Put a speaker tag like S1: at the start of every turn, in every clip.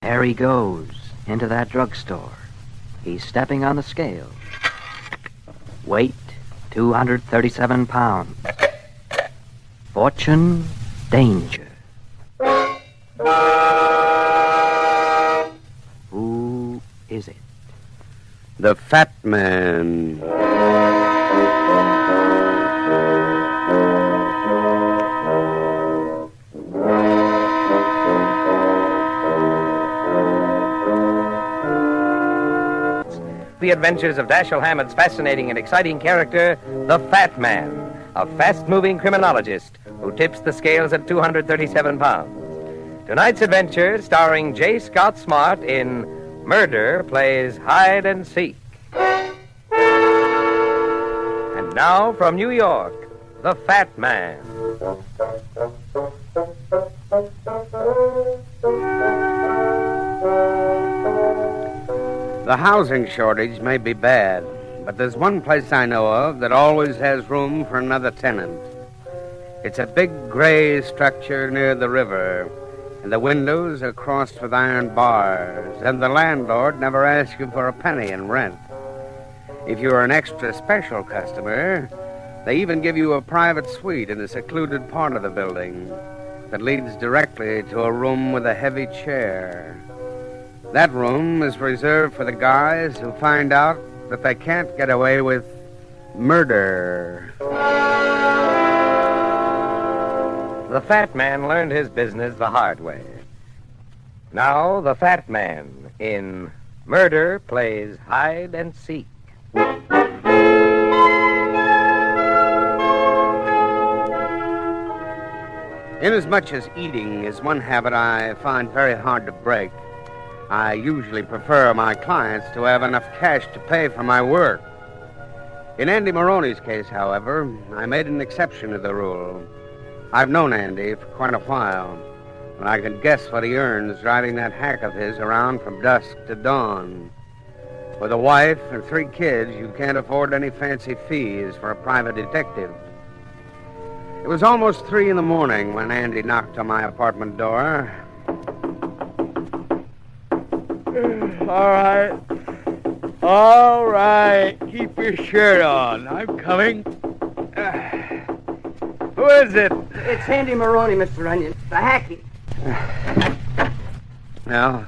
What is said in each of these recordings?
S1: There he goes, into that drugstore. He's stepping on the scale. Weight, 237 pounds. Fortune, danger. Who is it?
S2: The Fat Man.
S3: The adventures of Dashiell Hammett's fascinating and exciting character, the Fat Man, a fast-moving criminologist who tips the scales at 237 pounds. Tonight's adventure, starring J. Scott Smart in Murder, plays Hide and Seek. And now, from New York, the Fat Man.
S2: The housing shortage may be bad, but there's one place I know of that always has room for another tenant. It's a big gray structure near the river, and the windows are crossed with iron bars, and the landlord never asks you for a penny in rent. If you're an extra special customer, they even give you a private suite in a secluded part of the building that leads directly to a room with a heavy chair. That room is reserved for the guys who find out that they can't get away with murder.
S3: The Fat Man learned his business the hard way. Now, the Fat Man in Murder plays Hide and Seek.
S2: Inasmuch as eating is one habit I find very hard to break, I usually prefer my clients to have enough cash to pay for my work. In Andy Maroney's case, however, I made an exception to the rule. I've known Andy for quite a while, and I can guess what he earns driving that hack of his around from dusk to dawn. With a wife and 3 kids, you can't afford any fancy fees for a private detective. It was almost 3 a.m. when Andy knocked on my apartment door.
S4: All right. Keep your shirt on. I'm coming. Who is it?
S5: It's Andy Maroney, Mr. Onion. The hacky.
S2: Well,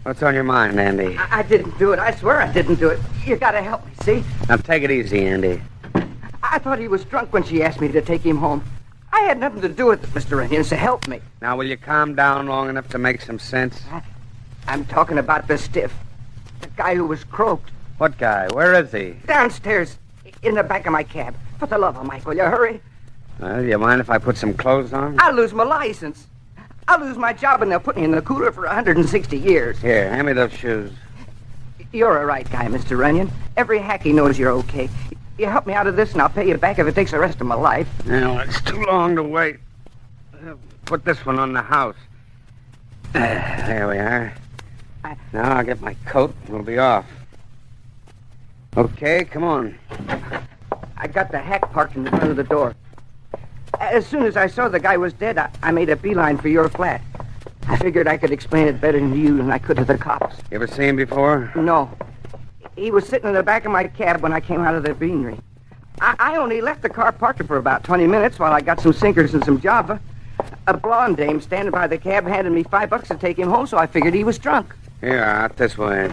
S2: what's on your mind, Andy?
S5: I didn't do it. I swear I didn't do it. You gotta help me, see?
S2: Now, take it easy, Andy.
S5: I thought he was drunk when she asked me to take him home. I had nothing to do with it, Mr. Onion, so help me.
S2: Now, will you calm down long enough to make some sense?
S5: I'm talking about the stiff. The guy who was croaked.
S2: What guy? Where is he?
S5: Downstairs, in the back of my cab. For the love of Mike, will you hurry?
S2: Do you mind if I put some clothes on?
S5: I'll lose my license. I'll lose my job, and they'll put me in the cooler for 160 years.
S2: Here, hand me those shoes.
S5: You're a right guy, Mr. Onion. Every hacky knows you're okay. You help me out of this, and I'll pay you back if it takes the rest of my life.
S2: No, it's too long to wait. Put this one on the house. There we are. Now I'll get my coat and we'll be off. Okay, come on.
S5: I got the hack parked in the front of the door. As soon as I saw the guy was dead, I made a beeline for your flat. I figured I could explain it better to you than I could to the cops.
S2: You ever seen him before?
S5: No. He was sitting in the back of my cab when I came out of the beanery. I only left the car parked for about 20 minutes while I got some sinkers and some Java. A blonde dame standing by the cab handed me $5 to take him home, so I figured he was drunk.
S2: Here, out this way.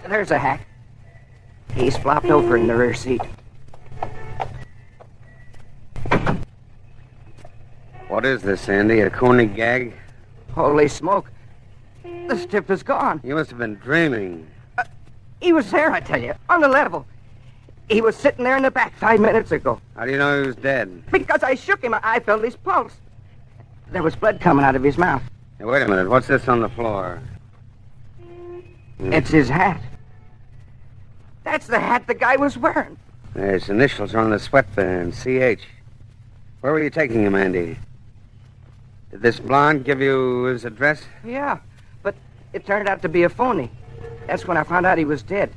S5: There's a hack. He's flopped over in the rear seat.
S2: What is this, Andy? A corny gag?
S5: Holy smoke. The stiff is gone.
S2: You must have been dreaming.
S5: He was there, I tell you, on the level. He was sitting there in the back 5 minutes ago.
S2: How do you know he was dead?
S5: Because I shook him. I felt his pulse. There was blood coming out of his mouth.
S2: Hey, wait a minute. What's this on the floor?
S5: It's his hat. That's the hat the guy was wearing.
S2: His initials are on the sweatband, CH. Where were you taking him, Andy? Did this blonde give you his address?
S5: Yeah, but it turned out to be a phony. That's when I found out he was dead.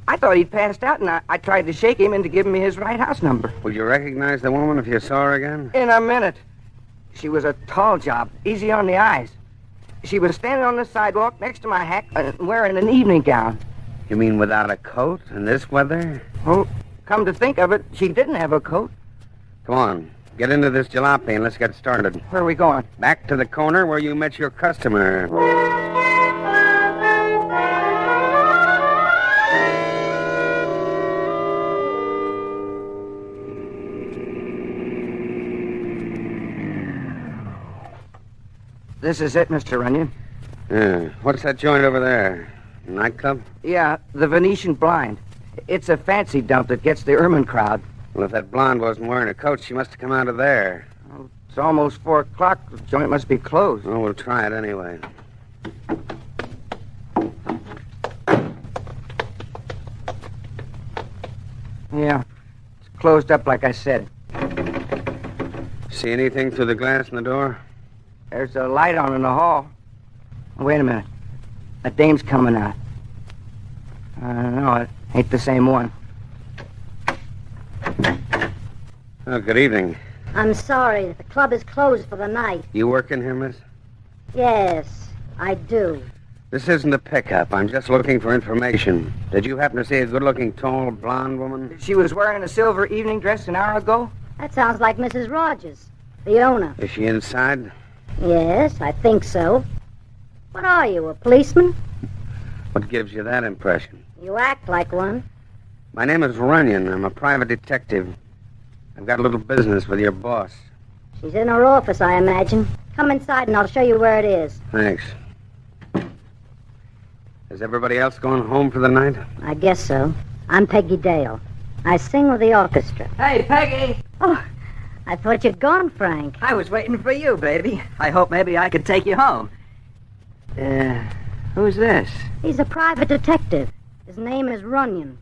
S5: I thought he'd passed out, and I tried to shake him into giving me his right house number.
S2: Would you recognize the woman if you saw her again?
S5: In a minute. She was a tall job, easy on the eyes. She was standing on the sidewalk next to my hack, wearing an evening gown.
S2: You mean without a coat in this weather?
S5: Oh, come to think of it, she didn't have a coat.
S2: Come on, get into this jalopy and let's get started.
S5: Where are we going?
S2: Back to the corner where you met your customer.
S5: This is it, Mr. Runyon.
S2: What's that joint over there? Nightclub?
S5: Yeah, the Venetian blind. It's a fancy dump that gets the ermine crowd.
S2: Well, if that blonde wasn't wearing a coat, she must have come out of there.
S5: Oh, it's almost 4 o'clock. The joint must be closed.
S2: Well, we'll try it anyway.
S5: Yeah, it's closed up like I said.
S2: See anything through the glass in the door?
S5: There's a light on in the hall. Wait a minute. A dame's coming out. No, it ain't the same one.
S2: Oh, good evening.
S6: I'm sorry. The club is closed for the night.
S2: You working here, miss?
S6: Yes, I do.
S2: This isn't a pickup. I'm just looking for information. Did you happen to see a good-looking, tall, blonde woman?
S5: She was wearing a silver evening dress an hour ago?
S6: That sounds like Mrs. Rogers, the owner.
S2: Is she inside?
S6: Yes, I think so. What are you, a policeman?
S2: What gives you that impression?
S6: You act like one.
S2: My name is Runyon. I'm a private detective. I've got a little business with your boss.
S6: She's in her office, I imagine. Come inside and I'll show you where it is.
S2: Thanks. Is everybody else going home for the night?
S6: I guess so. I'm Peggy Dale. I sing with the orchestra.
S1: Hey, Peggy!
S6: Oh, I thought you'd gone, Frank.
S1: I was waiting for you, baby. I hope maybe I could take you home. Who's this?
S6: He's a private detective. His name is Runyon.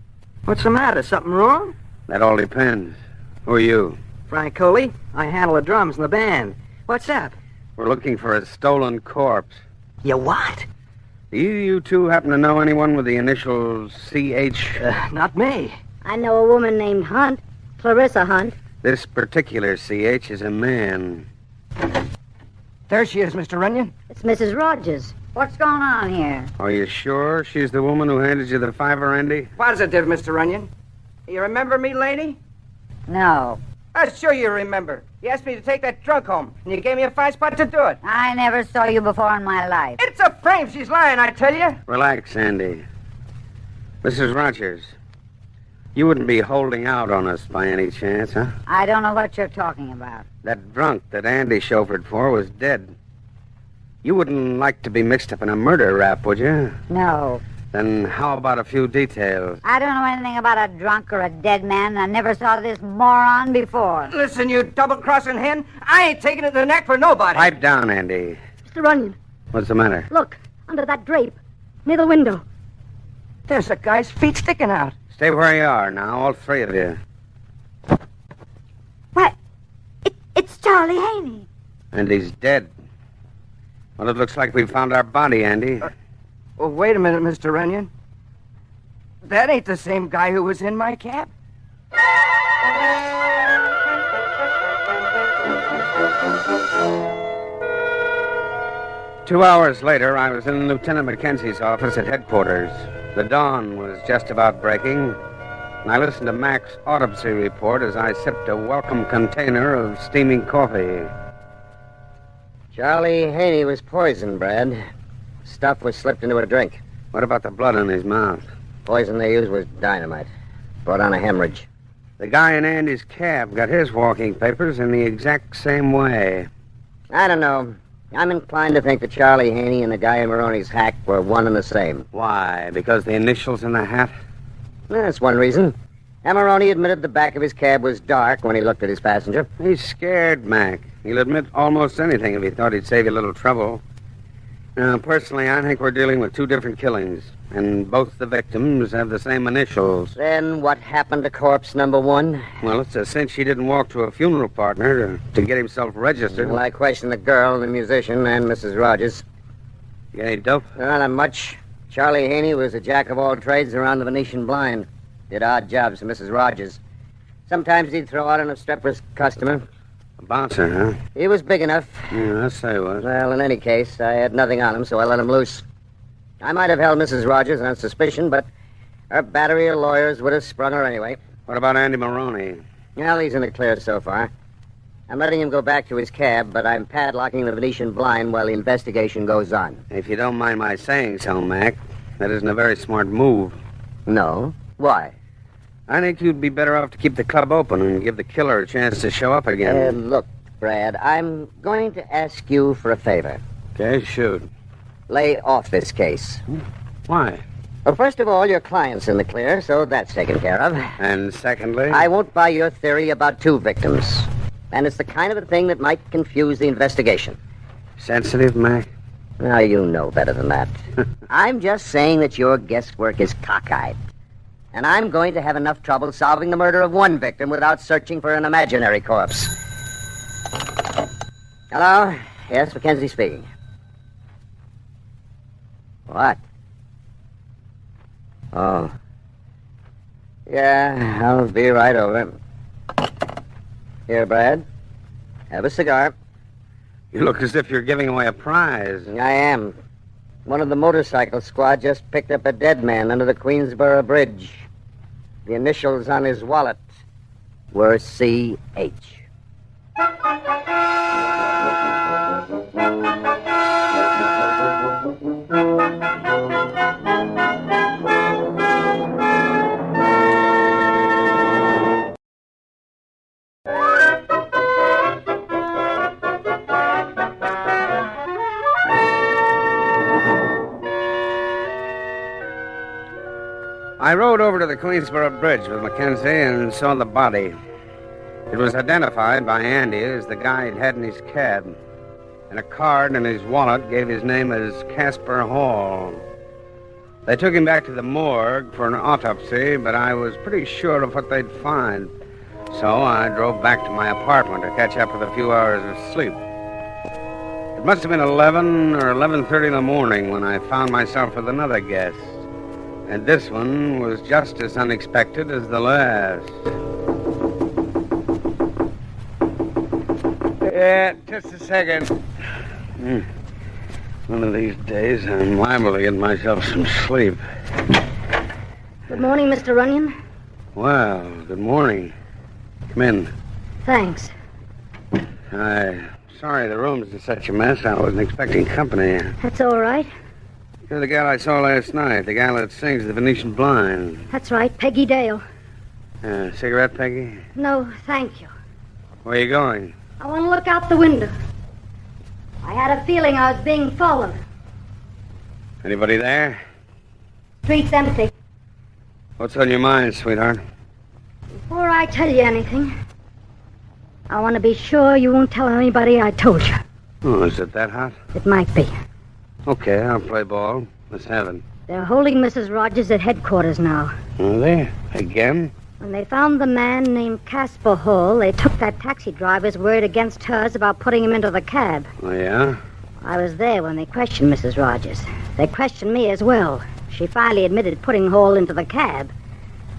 S1: What's the matter? Something wrong?
S2: That all depends. Who are you?
S1: Frank Coley. I handle the drums in the band. What's up?
S2: We're looking for a stolen corpse.
S1: You what?
S2: Do you two happen to know anyone with the initials C.H.?
S1: Not me.
S6: I know a woman named Hunt, Clarissa Hunt.
S2: This particular C.H. is a man.
S5: There she is, Mr. Runyon.
S6: It's Mrs. Rogers. What's going on here?
S2: Are you sure she's the woman who handed you the $5, Andy?
S5: Positive, Mr. Runyon. You remember me, lady?
S7: No,
S5: Sure you remember. You asked me to take that drunk home, and you gave me a fine spot to do it.
S7: I never saw you before in my life.
S5: It's a frame. She's lying, I tell you.
S2: Relax, Andy. Mrs. Rogers, you wouldn't be holding out on us by any chance, huh?
S7: I don't know what you're talking about.
S2: That drunk that Andy chauffeured for was dead. You wouldn't like to be mixed up in a murder rap, would you?
S7: No.
S2: Then how about a few details?
S7: I don't know anything about a drunk or a dead man. I never saw this moron before.
S5: Listen, you double-crossing hen. I ain't taking it to the neck for nobody.
S2: Pipe down, Andy.
S6: Mr. Runyon,
S2: What's the matter?
S6: look, under that drape, near the window.
S5: There's a guy's feet sticking out.
S2: Stay where you are now, all three of you.
S6: Why, it's Charlie Haney.
S2: And he's dead. Well, it looks like we found our body, Andy.
S5: Oh, wait a minute, Mr. Runyon. That ain't the same guy who was in my cab.
S2: 2 hours later, I was in Lieutenant McKenzie's office at headquarters. The dawn was just about breaking, and I listened to Mac's autopsy report as I sipped a welcome container of steaming coffee.
S8: Charlie Haney was poisoned, Brad. Stuff was slipped into a drink.
S2: What about the blood in his mouth?
S8: Poison they used was dynamite. Brought on a hemorrhage.
S2: The guy in Andy's cab got his walking papers in the exact same way.
S8: I don't know. I'm inclined to think that Charlie Haney and the guy in Maroney's hack were one and the same.
S2: Why? Because the initials in the hat?
S8: That's one reason. Maroney admitted the back of his cab was dark when he looked at his passenger.
S2: He's scared, Mac. He'll admit almost anything if he thought he'd save you a little trouble. Now, personally, I think we're dealing with two different killings, and both the victims have the same initials.
S8: Then what happened to corpse number one?
S2: Well, it's a cinch he didn't walk to a funeral partner to get himself registered.
S8: Well, I questioned the girl, the musician, and Mrs. Rogers.
S2: You got any dope?
S8: Not much. Charlie Haney was a jack of all trades around the Venetian blind. Did odd jobs for Mrs. Rogers. Sometimes he'd throw out an obstreperous customer.
S2: A bouncer, huh?
S8: He was big enough.
S2: Yeah, I'll say he was.
S8: Well, in any case, I had nothing on him, so I let him loose. I might have held Mrs. Rogers on suspicion, but her battery of lawyers would have sprung her anyway.
S2: What about Andy Maroney?
S8: Well, he's in the clear so far. I'm letting him go back to his cab, but I'm padlocking the Venetian blind while the investigation goes on.
S2: If you don't mind my saying so, Mac, that isn't a very smart move.
S8: No? Why?
S2: I think you'd be better off to keep the club open and give the killer a chance to show up again.
S8: Look, Brad, I'm going to ask you for a favor.
S2: Okay, shoot.
S8: Lay off this case.
S2: Why?
S8: Well, first of all, your client's in the clear, so that's taken care of.
S2: And secondly?
S8: I won't buy your theory about two victims. And it's the kind of a thing that might confuse the investigation.
S2: Sensitive, Mac?
S8: Now, you know better than that. I'm just saying that your guesswork is cockeyed. And I'm going to have enough trouble solving the murder of one victim without searching for an imaginary corpse. Hello? Yes, Mackenzie speaking. What? Oh. Yeah, I'll be right over. Here, Brad. Have a cigar.
S2: You look as if you're giving away a prize.
S8: I am. One of the motorcycle squad just picked up a dead man under the Queensboro Bridge. The initials on his wallet were C.H.
S2: I rode over to the Queensboro Bridge with Mackenzie and saw the body. It was identified by Andy as the guy he'd had in his cab, and a card in his wallet gave his name as Casper Hall. They took him back to the morgue for an autopsy, but I was pretty sure of what they'd find, so I drove back to my apartment to catch up with a few hours of sleep. It must have been 11 or 11:30 in the morning when I found myself with another guest. And this one was just as unexpected as the last.
S4: Yeah, just a second.
S2: One of these days, I'm liable to get myself some sleep.
S6: Good morning, Mr. Runyon.
S2: Well, good morning. Come in.
S6: Thanks.
S2: Sorry the room's in such a mess. I wasn't expecting company.
S6: That's all right.
S2: You're the gal I saw last night, the gal that sings the Venetian blind.
S6: That's right, Peggy Dale.
S2: Cigarette, Peggy?
S6: No, thank you.
S2: Where are you going?
S6: I want to look out the window. I had a feeling I was being followed.
S2: Anybody there?
S6: Street's empty.
S2: What's on your mind, sweetheart?
S6: Before I tell you anything, I want to be sure you won't tell anybody I told you.
S2: Oh, is it that hot?
S6: It might be.
S2: Okay, I'll play ball. Let's have it.
S6: They're holding Mrs. Rogers at headquarters now.
S2: Are they? Again?
S6: When they found the man named Casper Hall, they took that taxi driver's word against hers about putting him into the cab.
S2: Oh, yeah?
S6: I was there when they questioned Mrs. Rogers. They questioned me as well. She finally admitted putting Hall into the cab.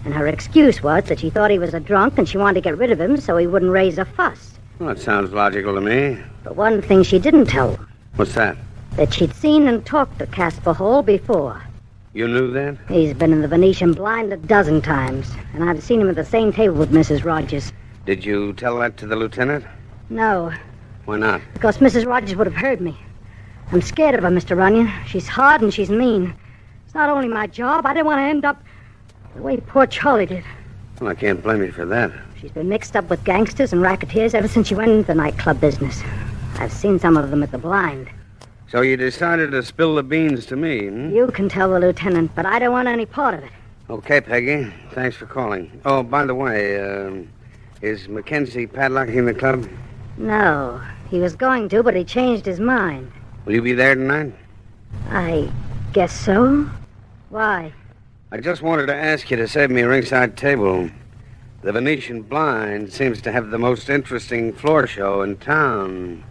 S6: And her excuse was that she thought he was a drunk and she wanted to get rid of him so he wouldn't raise a fuss.
S2: Well, that sounds logical to me.
S6: But one thing she didn't tell them,
S2: What's that?
S6: that she'd seen and talked to Casper Hall before.
S2: You knew that?
S6: He's been in the Venetian blind 12 times, and I've seen him at the same table with Mrs. Rogers.
S2: Did you tell that to the lieutenant?
S6: No,
S2: Why not?
S6: because Mrs. Rogers would have heard me. I'm scared of her, Mr. Runyon. She's hard and she's mean. It's not only my job. I didn't want to end up the way poor Charlie did.
S2: Well, I can't blame you for that.
S6: She's been mixed up with gangsters and racketeers ever since she went into the nightclub business. I've seen some of them at the blind.
S2: So you decided to spill the beans to me, hmm?
S6: You can tell the lieutenant, but I don't want any part of it.
S2: Okay, Peggy. Thanks for calling. Oh, by the way, is Mackenzie padlocking the club?
S6: No, he was going to, but he changed his mind.
S2: Will you be there tonight?
S6: I guess so. Why?
S2: I just wanted to ask you to save me a ringside table. The Venetian blind seems to have the most interesting floor show in town.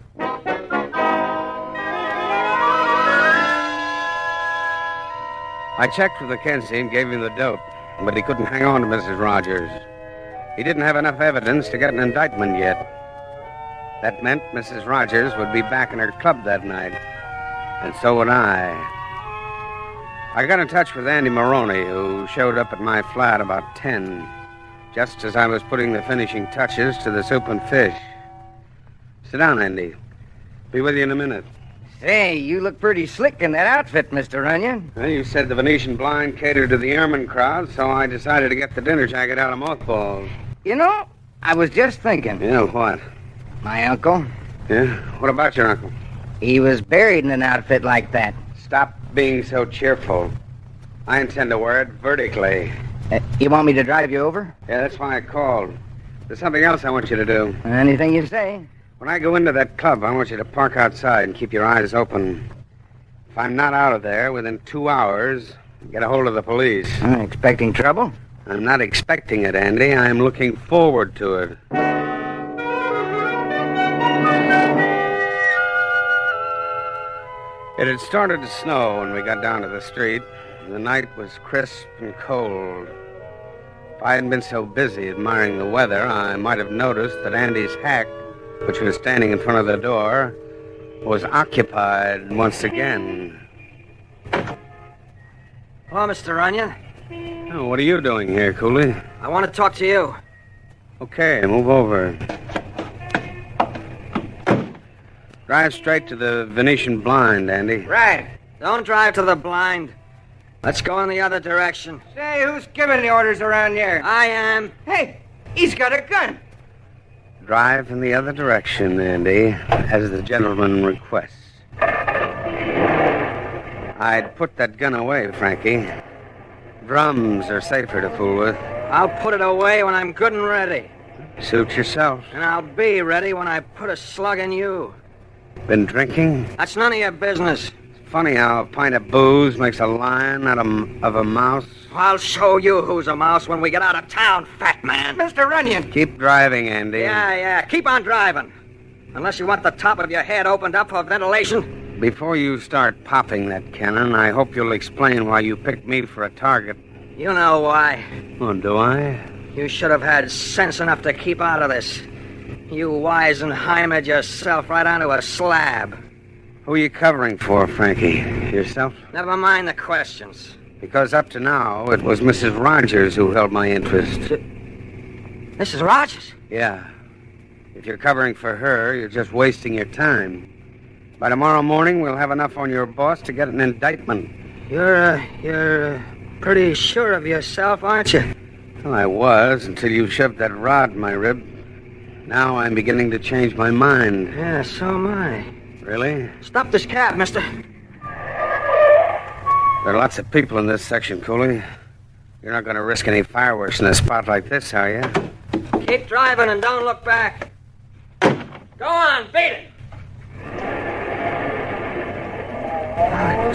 S2: I checked with Mackenzie and gave him the dope, but he couldn't hang on to Mrs. Rogers. He didn't have enough evidence to get an indictment yet. That meant Mrs. Rogers would be back in her club that night. And so would I. I got in touch with Andy Maroney, who showed up at my flat about 10, just as I was putting the finishing touches to the soup and fish. Sit down, Andy. Be with you in a minute.
S5: Say, you look pretty slick in that outfit, Mr. Runyon.
S2: Well, you said the Venetian blind catered to the airman crowd, so I decided to get the dinner jacket out of mothballs.
S5: You know, I was just thinking.
S2: Yeah, what?
S5: My uncle,
S2: Yeah? What about your uncle?
S5: he was buried in an outfit like that.
S2: Stop being so cheerful. I intend to wear it vertically.
S5: You want me to drive you over?
S2: Yeah, that's why I called. There's something else I want you to do.
S5: Anything you say.
S2: When I go into that club, I want you to park outside and keep your eyes open. If I'm not out of there within 2 hours, get a hold of the police.
S5: Expecting trouble?
S2: I'm not expecting it, Andy. I'm looking forward to it. It had started to snow when we got down to the street. The night was crisp and cold. If I hadn't been so busy admiring the weather, I might have noticed that Andy's hack, which was standing in front of the door, was occupied once again.
S1: Hello, Mr. Runyon.
S2: Oh, what are you doing here, Cooley?
S1: I want to talk to you.
S2: Okay, move over. Drive straight to the Venetian blind, Andy.
S5: Right.
S1: Don't drive to the blind. Let's go in the other direction.
S5: Say, who's giving the orders around here?
S1: I am.
S5: Hey, he's got a gun.
S2: Drive in the other direction, Andy, as the gentleman requests. I'd put that gun away, Frankie. Drums are safer to fool with.
S1: I'll put it away when I'm good and ready.
S2: Suit yourself.
S1: And I'll be ready when I put a slug in you.
S2: Been drinking?
S1: That's none of your business.
S2: Funny how a pint of booze makes a lion out of a mouse.
S1: I'll show you who's a mouse when we get out of town, fat man.
S5: Mr. Runyon.
S2: Keep driving, Andy.
S1: Yeah. Keep on driving. Unless you want the top of your head opened up for ventilation.
S2: Before you start popping that cannon, I hope you'll explain why you picked me for a target.
S1: You know why.
S2: Oh, do I?
S1: You should have had sense enough to keep out of this. You Weisenheimered yourself right onto a slab.
S2: Who are you covering for, Frankie? Yourself?
S1: Never mind the questions.
S2: Because up to now, it was Mrs. Rogers who held my interest.
S1: Mrs. Rogers?
S2: Yeah. If you're covering for her, you're just wasting your time. By tomorrow morning, we'll have enough on your boss to get an indictment.
S1: You're pretty sure of yourself, aren't you?
S2: Well, I was until you shoved that rod in my rib. Now I'm beginning to change my mind.
S1: Yeah, so am I.
S2: Really?
S1: Stop this cab, mister.
S2: There are lots of people in this section, Cooley. You're not going to risk any fireworks in a spot like this, are you?
S1: Keep driving and don't look back. Go on, beat it.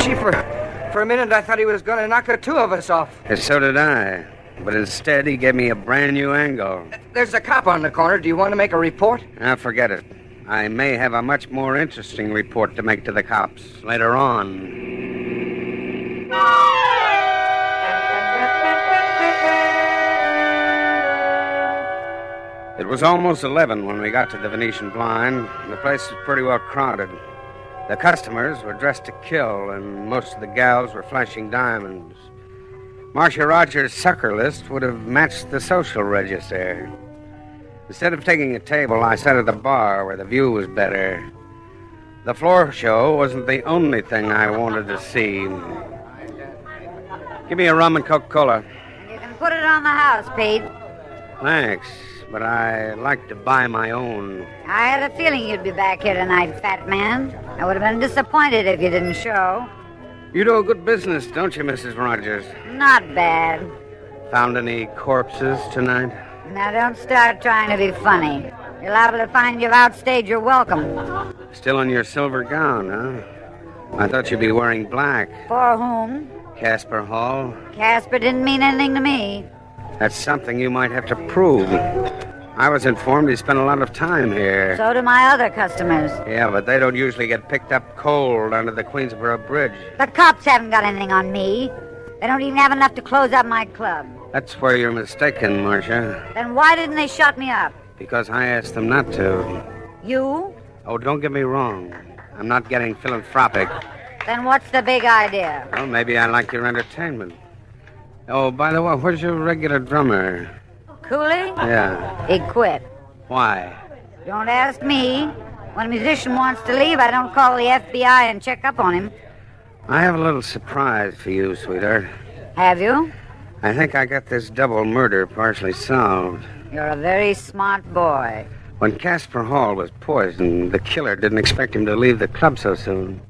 S5: Gee, for a minute I thought he was going to knock the two of us off.
S2: And so did I. But instead, he gave me a brand new angle.
S5: There's a cop on the corner. Do you want to make a report?
S2: Now, forget it. I may have a much more interesting report to make to the cops later on. It was almost 11 when we got to the Venetian blind. The place was pretty well crowded. The customers were dressed to kill, and most of the gals were flashing diamonds. Marcia Rogers' sucker list would have matched the social register. Instead of taking a table, I sat at the bar where the view was better. The floor show wasn't the only thing I wanted to see. Give me a rum and Coca-Cola.
S7: You can put it on the house, Pete.
S2: Thanks, but I like to buy my own.
S7: I had a feeling you'd be back here tonight, fat man. I would have been disappointed if you didn't show.
S2: You do a good business, don't you, Mrs. Rogers?
S7: Not bad.
S2: Found any corpses tonight?
S7: Now, don't start trying to be funny. You're liable to find you've outstayed your welcome.
S2: Still in your silver gown, huh? I thought you'd be wearing black.
S7: For whom?
S2: Casper Hall.
S7: Casper didn't mean anything to me.
S2: That's something you might have to prove. I was informed he spent a lot of time here.
S7: So do my other customers.
S2: Yeah, but they don't usually get picked up cold under the Queensboro Bridge.
S7: The cops haven't got anything on me. They don't even have enough to close up my club.
S2: That's where you're mistaken, Marcia.
S7: Then why didn't they shut me up?
S2: Because I asked them not to.
S7: You?
S2: Oh, don't get me wrong. I'm not getting philanthropic.
S7: Then what's the big idea?
S2: Well, maybe I like your entertainment. Oh, by the way, where's your regular drummer?
S7: Cooley?
S2: Yeah.
S7: He quit.
S2: Why?
S7: Don't ask me. When a musician wants to leave, I don't call the FBI and check up on him.
S2: I have a little surprise for you, sweetheart.
S7: Have you?
S2: I think I got this double murder partially solved.
S7: You're a very smart boy.
S2: When Casper Hall was poisoned, the killer didn't expect him to leave the club so soon.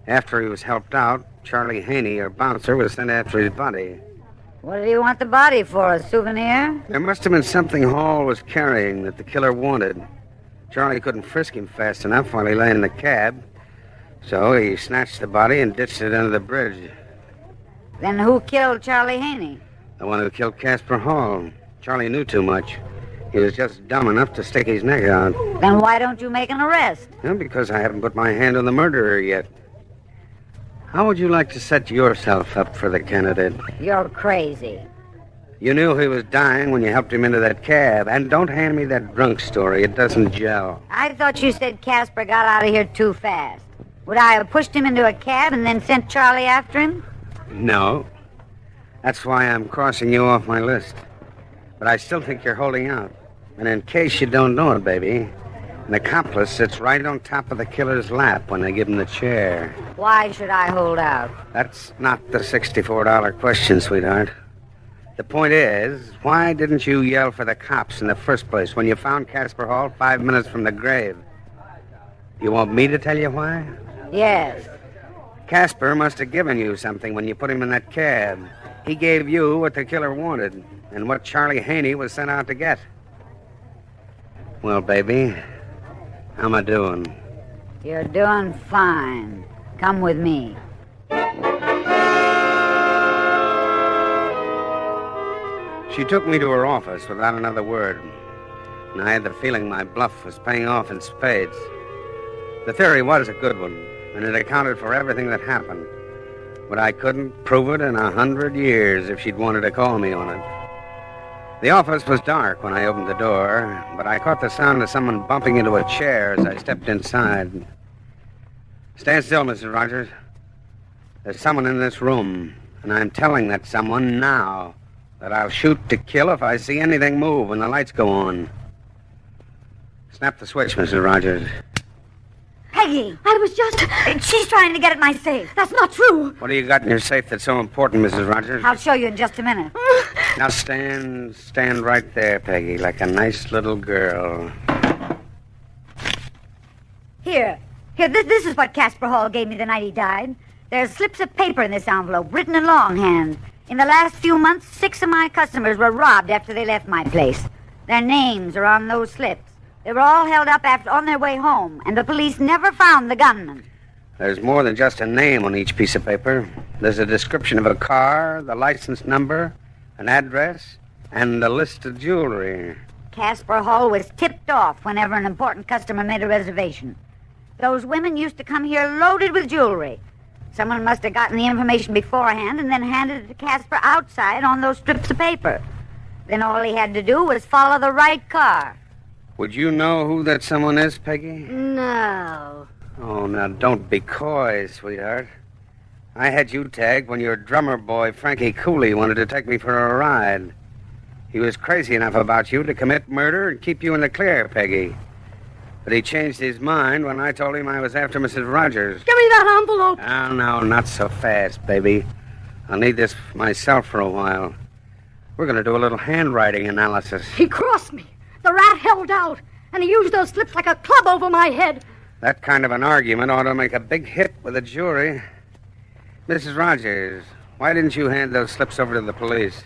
S2: After he was helped out, Charlie Haney, our bouncer, was sent after his body.
S7: What did he want the body for, a souvenir?
S2: There must have been something Hall was carrying that the killer wanted. Charlie couldn't frisk him fast enough while he lay in the cab, so he snatched the body and ditched it under the bridge.
S7: Then who killed Charlie Haney?
S2: The one who killed Casper Hall. Charlie knew too much. He was just dumb enough to stick his neck out.
S7: Then why don't you make an arrest?
S2: Well, because I haven't put my hand on the murderer yet. How would you like to set yourself up for the candidate?
S7: You're crazy.
S2: You knew he was dying when you helped him into that cab. And don't hand me that drunk story. It doesn't gel.
S7: I thought you said Casper got out of here too fast. Would I have pushed him into a cab and then sent Charlie after him?
S2: No. That's why I'm crossing you off my list. But I still think you're holding out. And in case you don't know it, baby, an accomplice sits right on top of the killer's lap when they give him the chair.
S7: Why should I hold out?
S2: That's not the $64 question, sweetheart. The point is, why didn't you yell for the cops in the first place when you found Casper Hall 5 minutes from the grave? You want me to tell you why?
S7: Yes.
S2: Casper must have given you something when you put him in that cab. He gave you what the killer wanted and what Charlie Haney was sent out to get. Well, baby, how am I doing?
S7: You're doing fine. Come with me.
S2: She took me to her office without another word, and I had the feeling my bluff was paying off in spades. The theory was a good one, and it accounted for everything that happened. But I couldn't prove it in 100 years if she'd wanted to call me on it. The office was dark when I opened the door, but I caught the sound of someone bumping into a chair as I stepped inside. Stand still, Mrs. Rogers. There's someone in this room, and I'm telling that someone now that I'll shoot to kill if I see anything move when the lights go on. Snap the switch, Mrs. Rogers.
S6: Peggy, I was just...
S7: She's trying to get at my safe.
S6: That's not true.
S2: What do you got in your safe that's so important, Mrs. Rogers?
S7: I'll show you in just a minute.
S2: Now stand right there, Peggy, like a nice little girl.
S7: Here, this is what Casper Hall gave me the night he died. There's slips of paper in this envelope, written in longhand. In the last few months, 6 of my customers were robbed after they left my place. Their names are on those slips. They were all held up on their way home, and the police never found the gunman.
S2: There's more than just a name on each piece of paper. There's a description of a car, the license number, an address, and a list of jewelry.
S7: Casper Hall was tipped off whenever an important customer made a reservation. Those women used to come here loaded with jewelry. Someone must have gotten the information beforehand and then handed it to Casper outside on those strips of paper. Then all he had to do was follow the right car.
S2: Would you know who that someone is, Peggy?
S6: No.
S2: Oh, now don't be coy, sweetheart. I had you tagged when your drummer boy, Frankie Cooley, wanted to take me for a ride. He was crazy enough about you to commit murder and keep you in the clear, Peggy. But he changed his mind when I told him I was after Mrs. Rogers.
S6: Give me that envelope.
S2: Oh, no, not so fast, baby. I'll need this myself for a while. We're going to do a little handwriting analysis.
S6: He crossed me. The rat held out, and he used those slips like a club over my head.
S2: That kind of an argument ought to make a big hit with the jury. Mrs. Rogers, why didn't you hand those slips over to the police?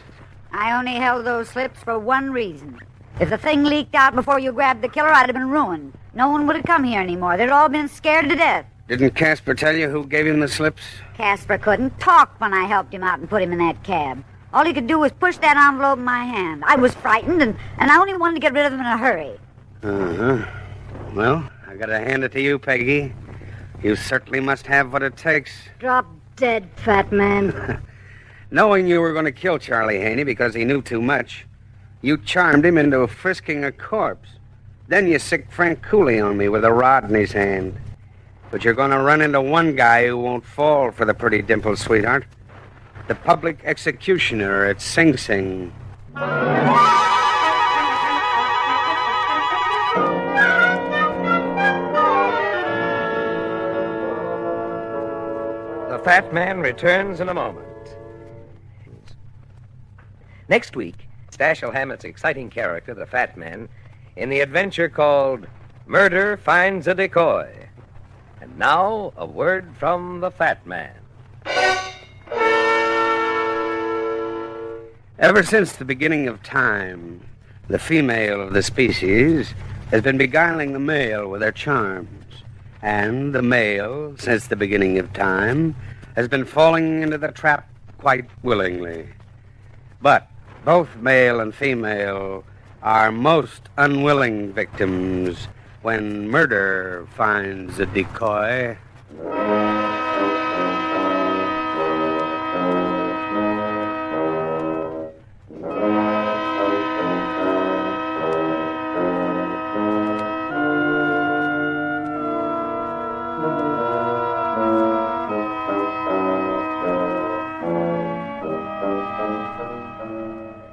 S7: I only held those slips for one reason. If the thing leaked out before you grabbed the killer, I'd have been ruined. No one would have come here anymore. They'd all been scared to death.
S2: Didn't Casper tell you who gave him the slips?
S7: Casper couldn't talk when I helped him out and put him in that cab. All he could do was push that envelope in my hand. I was frightened, and I only wanted to get rid of him in a hurry.
S2: Uh-huh. Well, I gotta hand it to you, Peggy. You certainly must have what it takes.
S6: Drop dead, fat man.
S2: Knowing you were going to kill Charlie Haney because he knew too much, you charmed him into frisking a corpse. Then you sick Frank Cooley on me with a rod in his hand. But you're going to run into one guy who won't fall for the pretty dimpled sweetheart. The public executioner at Sing Sing.
S3: The Fat Man returns in a moment. Next week, Dashiell Hammett's exciting character, the Fat Man, in the adventure called Murder Finds a Decoy. And now, a word from the Fat Man.
S2: Ever since the beginning of time, the female of the species has been beguiling the male with her charms. And the male, since the beginning of time, has been falling into the trap quite willingly. But both male and female are most unwilling victims when murder finds a decoy.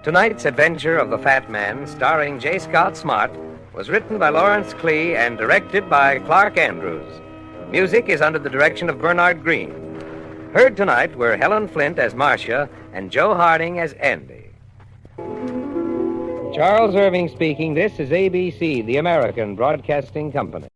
S3: Tonight's adventure of the Fat Man, starring J. Scott Smart, was written by Lawrence Klee and directed by Clark Andrews. Music is under the direction of Bernard Green. Heard tonight were Helen Flint as Marcia and Joe Harding as Andy. Charles Irving speaking. This is ABC, the American Broadcasting Company.